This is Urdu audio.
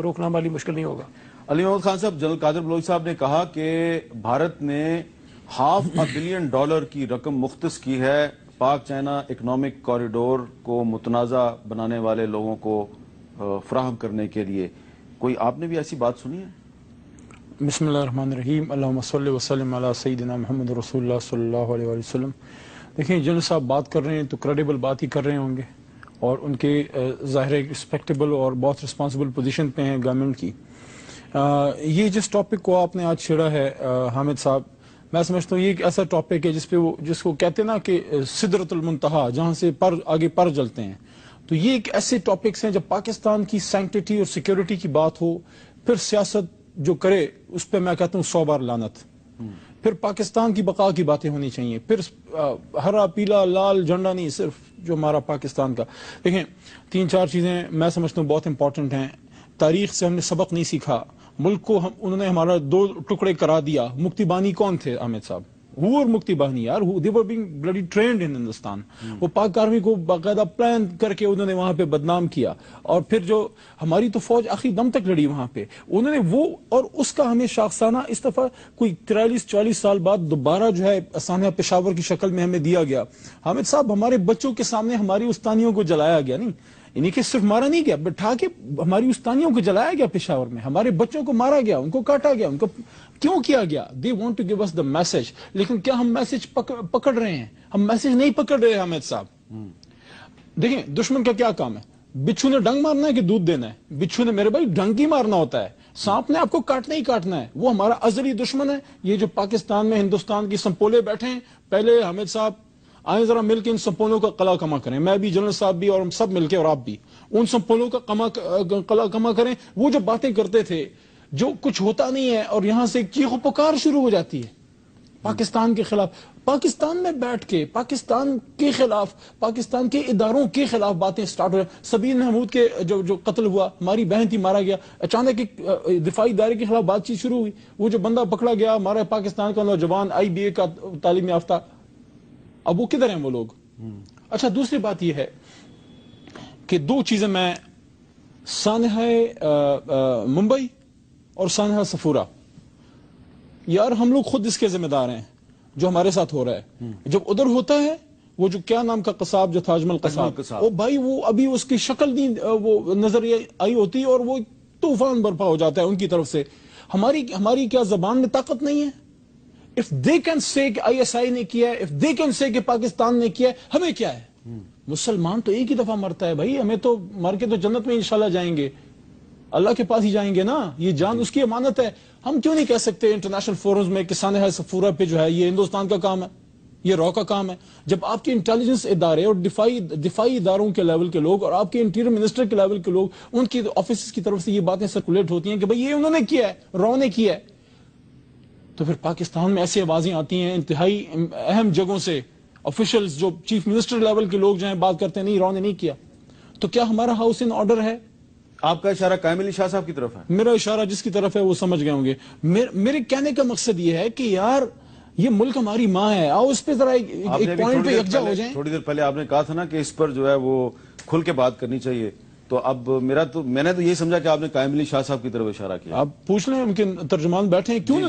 روکنا ہماری مشکل نہیں ہوگا۔ علی محمد خان صاحب، جنرل قادر بلوچ صاحب نے کہا کہ بھارت نے $500 بلین کی رقم مختص کی ہے پاک چائنا اکنامک کوریڈور کو متنازع بنانے والے لوگوں کو فراہم کرنے کے لیے۔ کوئی آپ نے بھی ایسی بات سنی ہے؟ بسم اللہ الرحمن الرحیم، اللہم صلی وسلم علی سیدنا محمد رسول اللہ صلی اللہ علیہ وسلم۔ دیکھیں، جنرل صاحب بات کر رہے ہیں تو کریڈیبل بات ہی کر رہے ہوں گے، اور ان کے ظاہر رسپیکٹیبل اور بہت رسپانسبل پوزیشن پہ ہیں گورنمنٹ کی۔ یہ جس ٹاپک کو آپ نے آج چھیڑا ہے حامد صاحب، میں سمجھتا ہوں یہ ایک ایسا ٹاپک ہے جس کو کہتے ہیں نا کہ سدرۃ المنتہا، جہاں سے آگے پر جلتے ہیں۔ تو یہ ایک ایسے ٹاپکس ہیں جب پاکستان کی سینکٹیٹی اور سیکیورٹی کی بات ہو، پھر سیاست جو کرے اس پہ میں کہتا ہوں 100 بار لعنت۔ پھر پاکستان کی بقا کی باتیں ہونی چاہیے، پھر ہرا پیلا لال جھنڈا نہیں، صرف جو ہمارا پاکستان کا۔ دیکھیں، 3-4 چیزیں میں سمجھتا ہوں بہت امپورٹنٹ ہیں۔ تاریخ سے ہم نے سبق نہیں سیکھا، ملک کو انہوں نے ہمارا 2 ٹکڑے کرا دیا۔ مکتی بانی کون تھے؟ حامد صاحب۔ مکتی بانی یار، they were being bloody trained in Hindustan. وہ پاک آرمی کو باقاعدہ پلان کر کے انہوں نے وہاں پہ بدنام کیا، اور پھر جو ہماری تو فوج آخری دم تک لڑی وہاں پہ، انہوں نے وہ، اور اس کا ہمیں شاخسانہ اس دفعہ کوئی 43-40 سال بعد دوبارہ جو ہے سانحہ پشاور کی شکل میں ہمیں دیا گیا۔ حامد صاحب، ہمارے بچوں کے سامنے ہماری استانیوں کو جلایا گیا، نہیں یعنی کہ صرف مارا نہیں گیا، بٹھا کے ہماری استانیوں کو جلایا گیا پشاور میں، ہمارے بچوں کو مارا گیا، ان کو کاٹا گیا۔ ان کو کیوں کیا گیا؟ they want to give us the message۔ لیکن کیا ہم میسج پکڑ رہے ہیں؟ ہم میسج نہیں پکڑ رہے حامد صاحب۔ دیکھیں، دشمن کا کیا کام ہے؟ بچھو نے ڈنگ مارنا ہے کہ دودھ دینا ہے؟ بچھو نے میرے بھائی ڈنگ ہی مارنا ہوتا ہے، سانپ نے آپ کو کاٹنا ہی کاٹنا ہے، وہ ہمارا ازلی دشمن ہے۔ یہ جو پاکستان میں ہندوستان کی سمپولے بیٹھے ہیں، پہلے حامد صاحب آئیں ذرا مل کے ان سمپولوں کا قلع کما کریں، میں بھی، جنرل صاحب بھی، اور ہم سب مل کے، اور آپ بھی ان سمپولوں کا قلع کما کریں۔ وہ جو باتیں کرتے تھے، جو کچھ ہوتا نہیں ہے، اور یہاں سے چیخ و پکار شروع ہو جاتی ہے پاکستان کے خلاف، پاکستان میں بیٹھ کے پاکستان کے خلاف، پاکستان کے اداروں کے خلاف باتیں سٹارٹ ہو جائیں۔ سبین محمود کے جو قتل ہوا، ہماری بہن تھی، مارا گیا، اچانک ایک دفاعی ادارے کے خلاف بات چیت شروع ہوئی، وہ جو بندہ پکڑا گیا ہمارا پاکستان کا نوجوان IBA کا تعلیم یافتہ، اب وہ کدھر ہیں وہ لوگ؟ اچھا، دوسری بات یہ ہے کہ 2 چیزیں میں سانحہ ممبئی اور سانحہ صفورہ، یار ہم لوگ خود اس کے ذمہ دار ہیں جو ہمارے ساتھ ہو رہا ہے۔ جب ادھر ہوتا ہے وہ جو کیا نام کا قصاب جو تھا، اجمل قصاب، وہ بھائی وہ ابھی اس کی شکل نہیں وہ نظر آئی ہوتی، اور وہ طوفان برپا ہو جاتا ہے ان کی طرف سے۔ ہماری کیا زبان میں طاقت نہیں ہے؟ if they can say کہ ISI نے کیا ہے، if they can say کہ پاکستان نے کیا ہے، ہمیں کیا ہے؟ مسلمان تو ایک ہی دفعہ مرتا ہے بھائی، ہمیں تو مر کے تو جنت میں انشاءاللہ جائیں گے، اللہ کے پاس ہی جائیں گے نا، یہ جان اس کی امانت ہے۔ ہم کیوں نہیں کہہ سکتے انٹرنیشنل فورمز میں کہ سانحہ صفورہ پہ جو ہے یہ ہندوستان کا کام ہے، یہ رو کا کام ہے؟ جب آپ کے انٹیلیجنس ادارے اور دفاعی اداروں کے لیول کے لوگ، اور آپ کے انٹیریئر منسٹر کے لیول کے لوگ، ان کی آفیسز کی طرف سے یہ باتیں سرکولیٹ ہوتی ہیں کہ بھئی یہ انہوں نے کیا ہے، رو نے کیا ہے، تو پھر پاکستان میں ایسی آوازیں آتی ہیں انتہائی اہم جگہوں سے، آفیشلز جو چیف منسٹر لیول کے لوگ جو ہیں بات کرتے ہیں، نہیں رو نے نہیں کیا۔ تو کیا ہمارا ہاؤس ان آرڈر ہے؟ آپ کا اشارہ قائم علی شاہ صاحب کی طرف ہے؟ میرا اشارہ جس کی طرف ہے وہ سمجھ گئے ہوں گے۔ میرے کہنے کا مقصد یہ ہے کہ یار یہ ملک ہماری ماں ہے، آؤ اس پہ ذرا ایک پوائنٹ پہ یکجا ہو جائیں۔ تھوڑی دیر پہلے آپ نے کہا تھا نا کہ اس پر جو ہے وہ کھل کے بات کرنی چاہیے، تو اب میں نے تو یہ سمجھا کہ آپ نے قائم علی شاہ صاحب کی طرف اشارہ کیا۔ آپ پوچھ لیں، ان کے ترجمان بیٹھے ہیں، کیوں